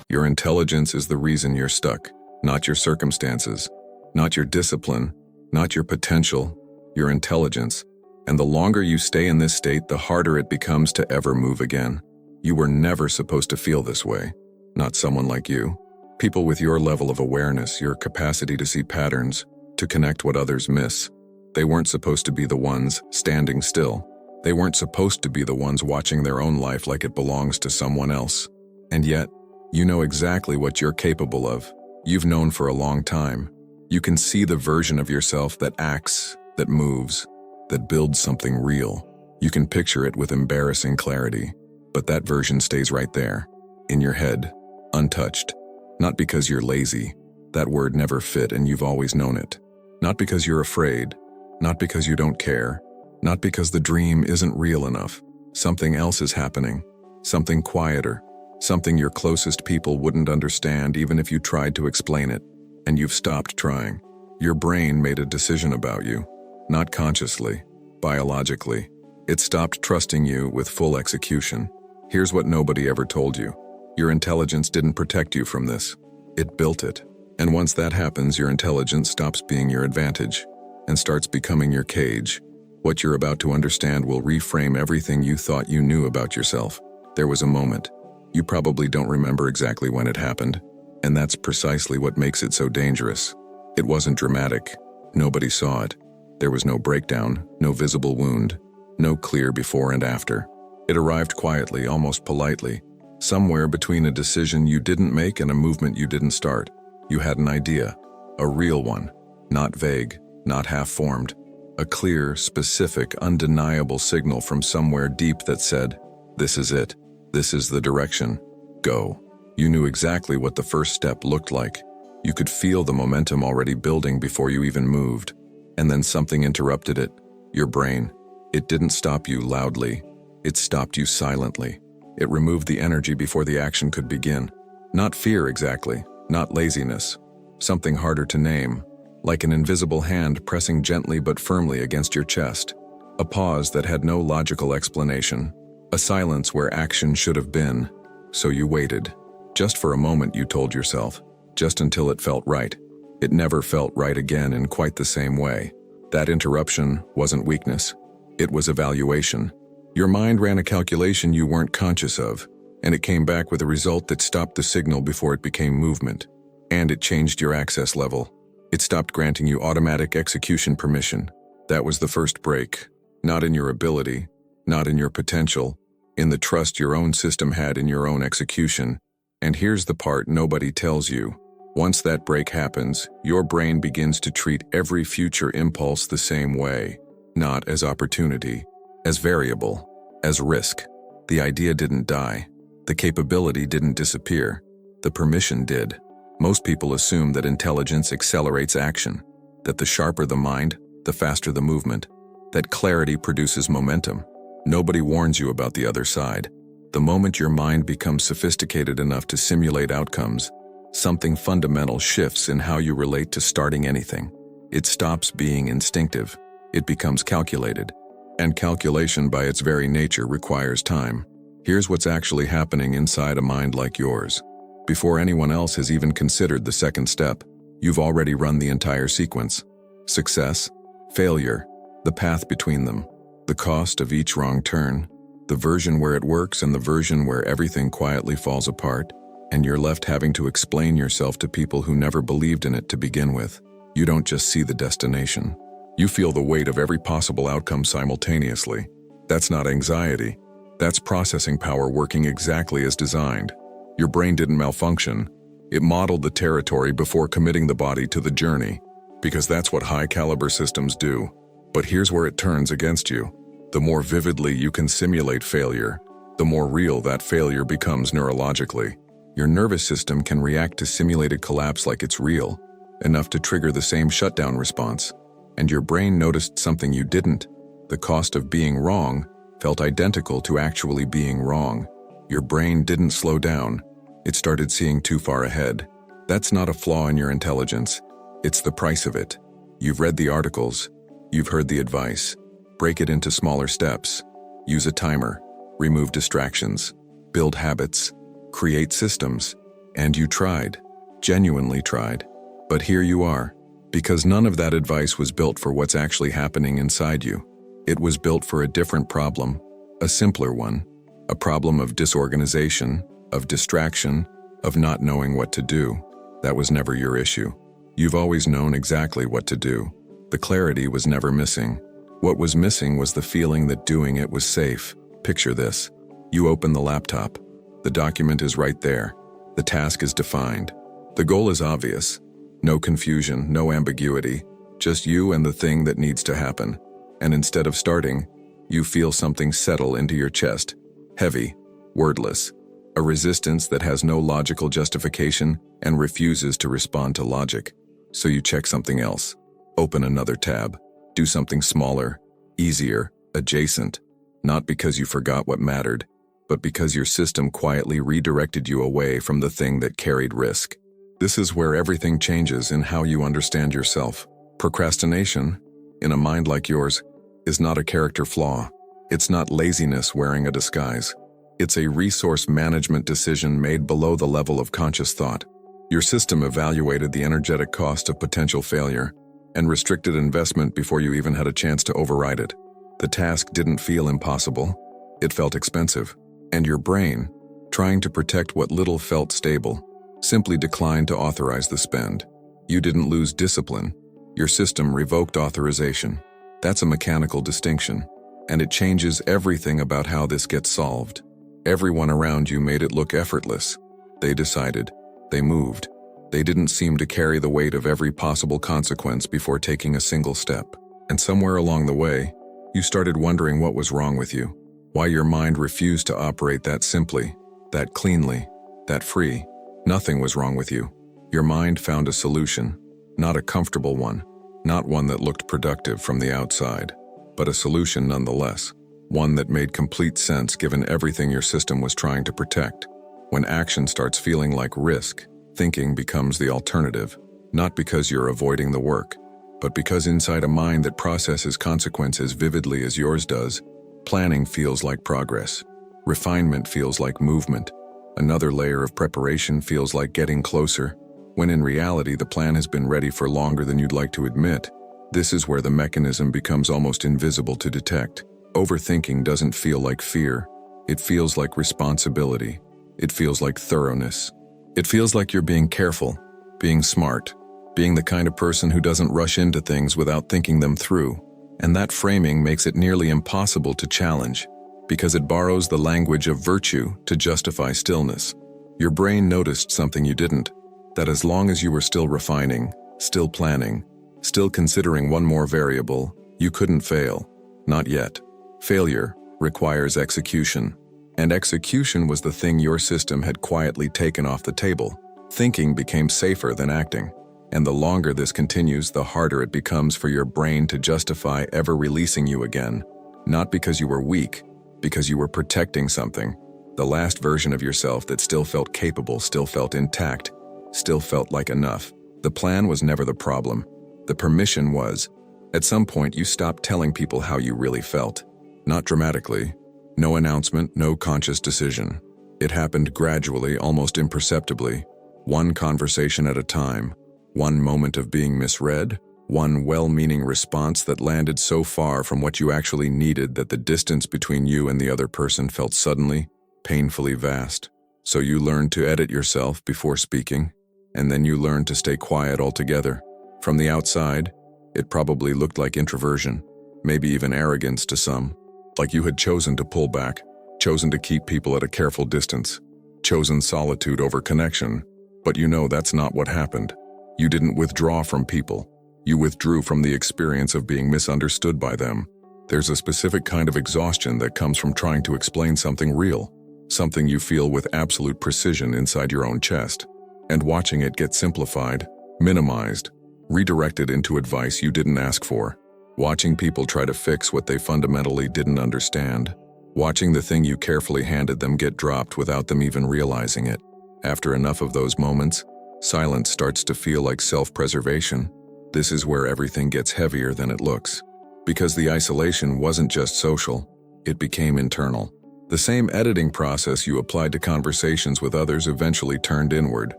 Your intelligence is the reason you're stuck, not your circumstances, not your discipline, not your potential, your intelligence. And the longer you stay in this state, the harder it becomes to ever move again. You were never supposed to feel this way. Not someone like you. People with your level of awareness, your capacity to see patterns, to connect what others miss. They weren't supposed to be the ones standing still. They weren't supposed to be the ones watching their own life like it belongs to someone else. And yet, you know exactly what you're capable of. You've known for a long time. You can see the version of yourself that acts, that moves, that builds something real. You can picture it with embarrassing clarity, but that version stays right there, in your head, untouched. Not because you're lazy. That word never fit and you've always known it. Not because you're afraid. Not because you don't care. Not because the dream isn't real enough. Something else is happening. Something quieter. Something your closest people wouldn't understand even if you tried to explain it. And you've stopped trying. Your brain made a decision about you. Not consciously, biologically. It stopped trusting you with full execution. Here's what nobody ever told you. Your intelligence didn't protect you from this. It built it. And once that happens, your intelligence stops being your advantage and starts becoming your cage. What you're about to understand will reframe everything you thought you knew about yourself. There was a moment. You probably don't remember exactly when it happened, and that's precisely what makes it so dangerous. It wasn't dramatic. Nobody saw it. There was no breakdown, no visible wound, no clear before and after. It arrived quietly, almost politely, somewhere between a decision you didn't make and a movement you didn't start. You had an idea, a real one, not vague, not half-formed. A clear, specific, undeniable signal from somewhere deep that said, "This is it. This is the direction. Go." You knew exactly what the first step looked like. You could feel the momentum already building before you even moved. And then something interrupted it. Your brain. It didn't stop you loudly. It stopped you silently. It removed the energy before the action could begin. Not fear exactly, not laziness. Something harder to name. Like an invisible hand pressing gently but firmly against your chest. A pause that had no logical explanation. A silence where action should have been. So you waited. Just for a moment, you told yourself. Just until it felt right. It never felt right again in quite the same way. That interruption wasn't weakness. It was evaluation. Your mind ran a calculation you weren't conscious of, and it came back with a result that stopped the signal before it became movement. And it changed your access level. It stopped granting you automatic execution permission. That was the first break. Not in your ability, not in your potential, in the trust your own system had in your own execution. And here's the part nobody tells you. Once that break happens, your brain begins to treat every future impulse the same way. Not as opportunity, as variable, as risk. The idea didn't die. The capability didn't disappear. The permission did. Most people assume that intelligence accelerates action, that the sharper the mind, the faster the movement, that clarity produces momentum. Nobody warns you about the other side. The moment your mind becomes sophisticated enough to simulate outcomes, something fundamental shifts in how you relate to starting anything. It stops being instinctive. It becomes calculated. And calculation by its very nature requires time. Here's what's actually happening inside a mind like yours. Before anyone else has even considered the second step, you've already run the entire sequence. Success, failure, the path between them, the cost of each wrong turn, the version where it works and the version where everything quietly falls apart, and you're left having to explain yourself to people who never believed in it to begin with. You don't just see the destination. You feel the weight of every possible outcome simultaneously. That's not anxiety. That's processing power working exactly as designed. Your brain didn't malfunction. It modeled the territory before committing the body to the journey, because that's what high-caliber systems do. But here's where it turns against you. The more vividly you can simulate failure, the more real that failure becomes neurologically. Your nervous system can react to simulated collapse like it's real, enough to trigger the same shutdown response. And your brain noticed something you didn't. The cost of being wrong felt identical to actually being wrong. Your brain didn't slow down. It started seeing too far ahead. That's not a flaw in your intelligence. It's the price of it. You've read the articles. You've heard the advice. Break it into smaller steps. Use a timer. Remove distractions. Build habits. Create systems. And you tried, genuinely tried. But here you are, because none of that advice was built for what's actually happening inside you. It was built for a different problem, a simpler one, a problem of disorganization, of distraction, of not knowing what to do. That was never your issue. You've always known exactly what to do. The clarity was never missing. What was missing was the feeling that doing it was safe. Picture this. You open the laptop. The document is right there. The task is defined. The goal is obvious. No confusion, no ambiguity, just you and the thing that needs to happen. And instead of starting, you feel something settle into your chest. Heavy, wordless. A resistance that has no logical justification and refuses to respond to logic. So you check something else. Open another tab. Do something smaller, easier, adjacent. Not because you forgot what mattered, but because your system quietly redirected you away from the thing that carried risk. This is where everything changes in how you understand yourself. Procrastination, in a mind like yours, is not a character flaw. It's not laziness wearing a disguise. It's a resource management decision made below the level of conscious thought. Your system evaluated the energetic cost of potential failure and restricted investment before you even had a chance to override it. The task didn't feel impossible. It felt expensive. And your brain, trying to protect what little felt stable, simply declined to authorize the spend. You didn't lose discipline. Your system revoked authorization. That's a mechanical distinction, and it changes everything about how this gets solved. Everyone around you made it look effortless. They decided. They moved. They didn't seem to carry the weight of every possible consequence before taking a single step. And somewhere along the way, you started wondering what was wrong with you, why your mind refused to operate that simply, that cleanly, that free. Nothing was wrong with you. Your mind found a solution, not a comfortable one, not one that looked productive from the outside, but a solution nonetheless, one that made complete sense given everything your system was trying to protect. When action starts feeling like risk, thinking becomes the alternative, not because you're avoiding the work, but because inside a mind that processes consequences vividly as yours does, planning feels like progress, refinement feels like movement, another layer of preparation feels like getting closer, when in reality the plan has been ready for longer than you'd like to admit. This is where the mechanism becomes almost invisible to detect. Overthinking doesn't feel like fear. It feels like responsibility. It feels like thoroughness. It feels like you're being careful, being smart, being the kind of person who doesn't rush into things without thinking them through. And that framing makes it nearly impossible to challenge, because it borrows the language of virtue to justify stillness. Your brain noticed something you didn't, that as long as you were still refining, still planning, still considering one more variable, you couldn't fail. Not yet. Failure requires execution. And execution was the thing your system had quietly taken off the table. Thinking became safer than acting. And the longer this continues, the harder it becomes for your brain to justify ever releasing you again. Not because you were weak, because you were protecting something. The last version of yourself that still felt capable, still felt intact, still felt like enough. The plan was never the problem. The permission was. At some point, you stopped telling people how you really felt. Not dramatically. No announcement, no conscious decision. It happened gradually, almost imperceptibly. One conversation at a time. One moment of being misread. One well-meaning response that landed so far from what you actually needed that the distance between you and the other person felt suddenly, painfully vast. So you learned to edit yourself before speaking, and then you learned to stay quiet altogether. From the outside, it probably looked like introversion, maybe even arrogance to some. Like you had chosen to pull back, chosen to keep people at a careful distance, chosen solitude over connection. But you know that's not what happened. You didn't withdraw from people. You withdrew from the experience of being misunderstood by them. There's a specific kind of exhaustion that comes from trying to explain something real, something you feel with absolute precision inside your own chest, and watching it get simplified, minimized, redirected into advice you didn't ask for. Watching people try to fix what they fundamentally didn't understand. Watching the thing you carefully handed them get dropped without them even realizing it. After enough of those moments, silence starts to feel like self-preservation. This is where everything gets heavier than it looks. Because the isolation wasn't just social, it became internal. The same editing process you applied to conversations with others eventually turned inward,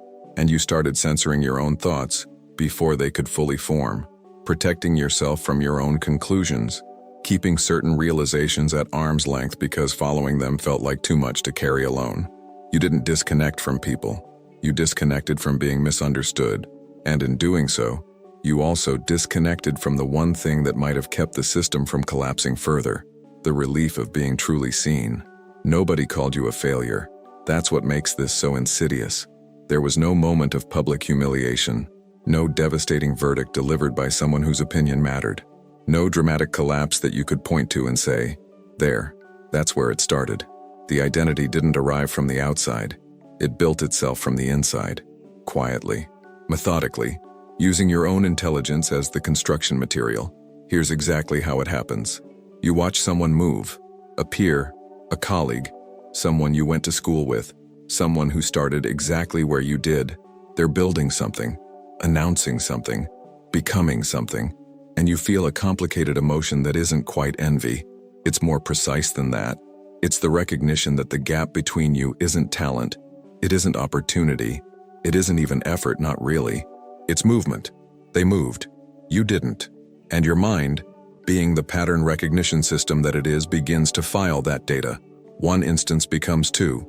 and you started censoring your own thoughts before they could fully form, protecting yourself from your own conclusions, keeping certain realizations at arm's length because following them felt like too much to carry alone. You didn't disconnect from people. You disconnected from being misunderstood, and in doing so, you also disconnected from the one thing that might have kept the system from collapsing further, the relief of being truly seen. Nobody called you a failure. That's what makes this so insidious. There was no moment of public humiliation, no devastating verdict delivered by someone whose opinion mattered, no dramatic collapse that you could point to and say, "There, that's where it started." The identity didn't arrive from the outside. It built itself from the inside, quietly, methodically, using your own intelligence as the construction material. Here's exactly how it happens. You watch someone move, a peer, a colleague, someone you went to school with, someone who started exactly where you did. They're building something, announcing something, becoming something, and you feel a complicated emotion that isn't quite envy. It's more precise than that. It's the recognition that the gap between you isn't talent, it isn't opportunity, it isn't even effort, not really. It's movement. They moved. You didn't. And your mind, being the pattern recognition system that it is, begins to file that data. One instance becomes two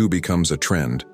becomes a trend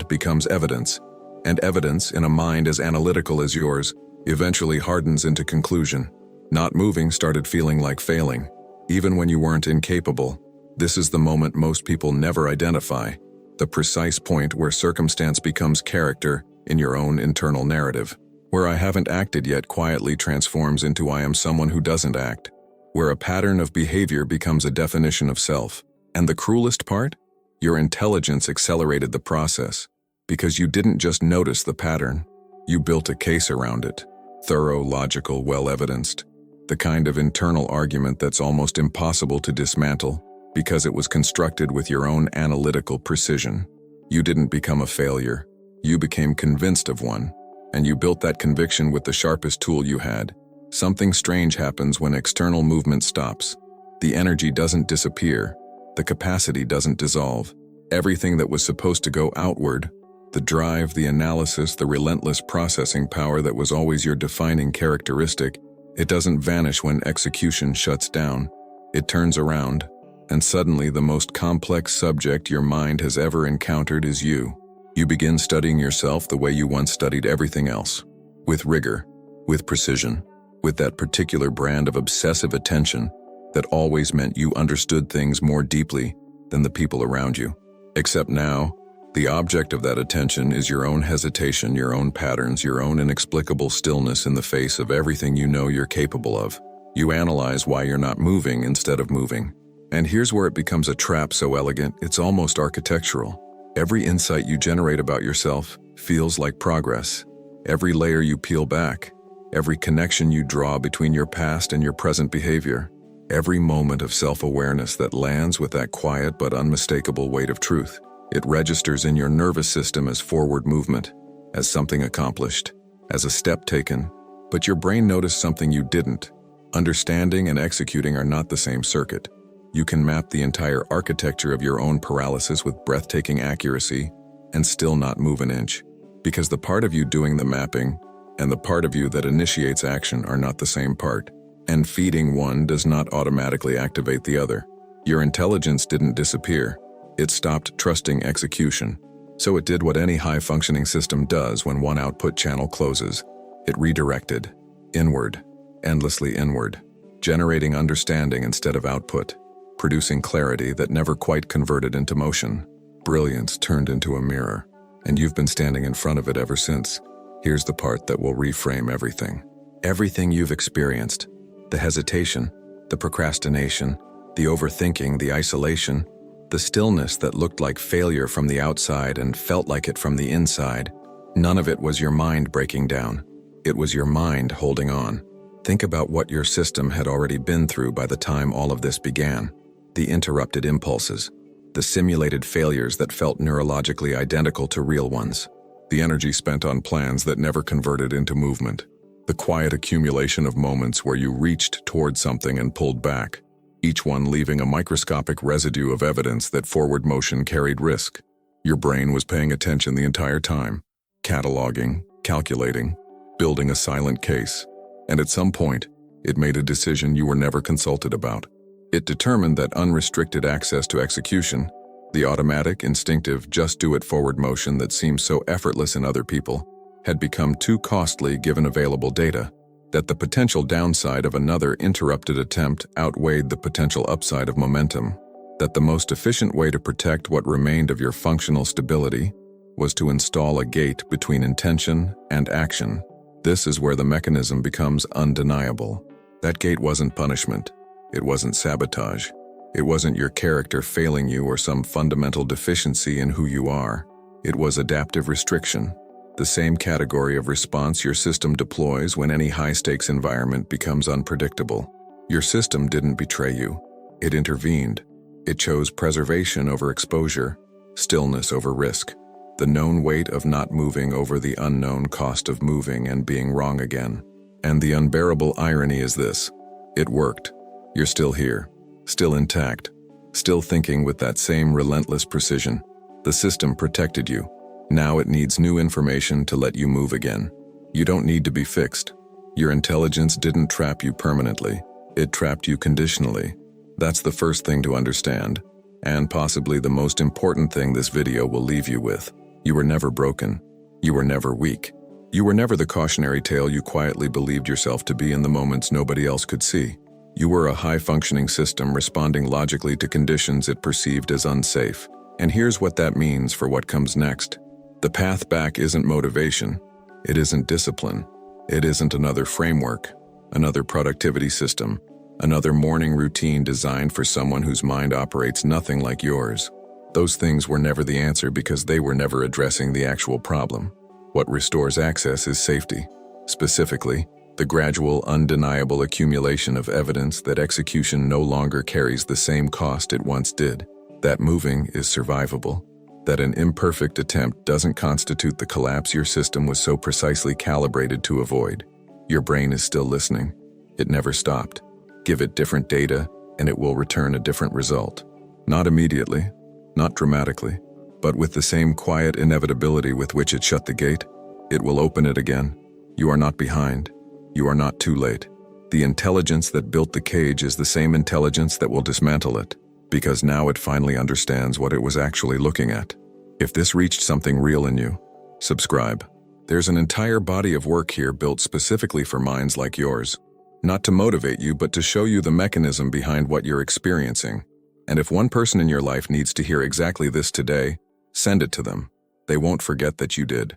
becomes evidence, and evidence in a mind as analytical as yours eventually hardens into conclusion. Not moving started feeling like failing, even when you weren't incapable. This is the moment most people never identify, the precise point where circumstance becomes character in your own internal narrative, where "I haven't acted yet" quietly transforms into "I am someone who doesn't act," where a pattern of behavior becomes a definition of self. And the cruelest part? Your intelligence accelerated the process, because you didn't just notice the pattern, you built a case around it, thorough, logical, well-evidenced, the kind of internal argument that's almost impossible to dismantle, because it was constructed with your own analytical precision. You didn't become a failure. You became convinced of one, and you built that conviction with the sharpest tool you had. Something strange happens when external movement stops. The energy doesn't disappear. The capacity doesn't dissolve. Everything that was supposed to go outward, the drive, the analysis, the relentless processing power that was always your defining characteristic, it doesn't vanish when execution shuts down. It turns around, and suddenly the most complex subject your mind has ever encountered is you. You begin studying yourself the way you once studied everything else, with rigor, with precision, with that particular brand of obsessive attention that always meant you understood things more deeply than the people around you. Except now, the object of that attention is your own hesitation, your own patterns, your own inexplicable stillness in the face of everything you know you're capable of. You analyze why you're not moving instead of moving. And here's where it becomes a trap so elegant, it's almost architectural. Every insight you generate about yourself feels like progress. Every layer you peel back, every connection you draw between your past and your present behavior, every moment of self-awareness that lands with that quiet but unmistakable weight of truth. It registers in your nervous system as forward movement, as something accomplished, as a step taken, but your brain noticed something you didn't. Understanding and executing are not the same circuit. You can map the entire architecture of your own paralysis with breathtaking accuracy and still not move an inch, because the part of you doing the mapping and the part of you that initiates action are not the same part, and feeding one does not automatically activate the other. Your intelligence didn't disappear. It stopped trusting execution. So it did what any high-functioning system does when one output channel closes. It redirected, inward, endlessly inward, generating understanding instead of output, producing clarity that never quite converted into motion. Brilliance turned into a mirror, and you've been standing in front of it ever since. Here's the part that will reframe everything. Everything you've experienced, the hesitation, the procrastination, the overthinking, the isolation, the stillness that looked like failure from the outside and felt like it from the inside, none of it was your mind breaking down. It was your mind holding on. Think about what your system had already been through by the time all of this began. The interrupted impulses, the simulated failures that felt neurologically identical to real ones, the energy spent on plans that never converted into movement, the quiet accumulation of moments where you reached toward something and pulled back, each one leaving a microscopic residue of evidence that forward motion carried risk. Your brain was paying attention the entire time, cataloging, calculating, building a silent case, and at some point, it made a decision you were never consulted about. It determined that unrestricted access to execution, the automatic, instinctive, just-do-it forward motion that seems so effortless in other people, had become too costly given available data, that the potential downside of another interrupted attempt outweighed the potential upside of momentum, that the most efficient way to protect what remained of your functional stability was to install a gate between intention and action. This is where the mechanism becomes undeniable. That gate wasn't punishment. It wasn't sabotage. It wasn't your character failing you or some fundamental deficiency in who you are. It was adaptive restriction, the same category of response your system deploys when any high-stakes environment becomes unpredictable. Your system didn't betray you. It intervened. It chose preservation over exposure, stillness over risk, the known weight of not moving over the unknown cost of moving and being wrong again. And the unbearable irony is this: it worked. You're still here, still intact, still thinking with that same relentless precision. The system protected you. Now it needs new information to let you move again. You don't need to be fixed. Your intelligence didn't trap you permanently. It trapped you conditionally. That's the first thing to understand, and possibly the most important thing this video will leave you with. You were never broken. You were never weak. You were never the cautionary tale you quietly believed yourself to be in the moments nobody else could see. You were a high-functioning system responding logically to conditions it perceived as unsafe. And here's what that means for what comes next. The path back isn't motivation. It isn't discipline. It isn't another framework, another productivity system, another morning routine designed for someone whose mind operates nothing like yours. Those things were never the answer because they were never addressing the actual problem. What restores access is safety. Specifically, the gradual, undeniable accumulation of evidence that execution no longer carries the same cost it once did, that moving is survivable, that an imperfect attempt doesn't constitute the collapse your system was so precisely calibrated to avoid. Your brain is still listening. It never stopped. Give it different data, and it will return a different result. Not immediately, not dramatically, but with the same quiet inevitability with which it shut the gate, it will open it again. You are not behind. You are not too late. The intelligence that built the cage is the same intelligence that will dismantle it, because now it finally understands what it was actually looking at. If this reached something real in you, subscribe. There's an entire body of work here built specifically for minds like yours, not to motivate you, but to show you the mechanism behind what you're experiencing. And if one person in your life needs to hear exactly this today, send it to them. They won't forget that you did.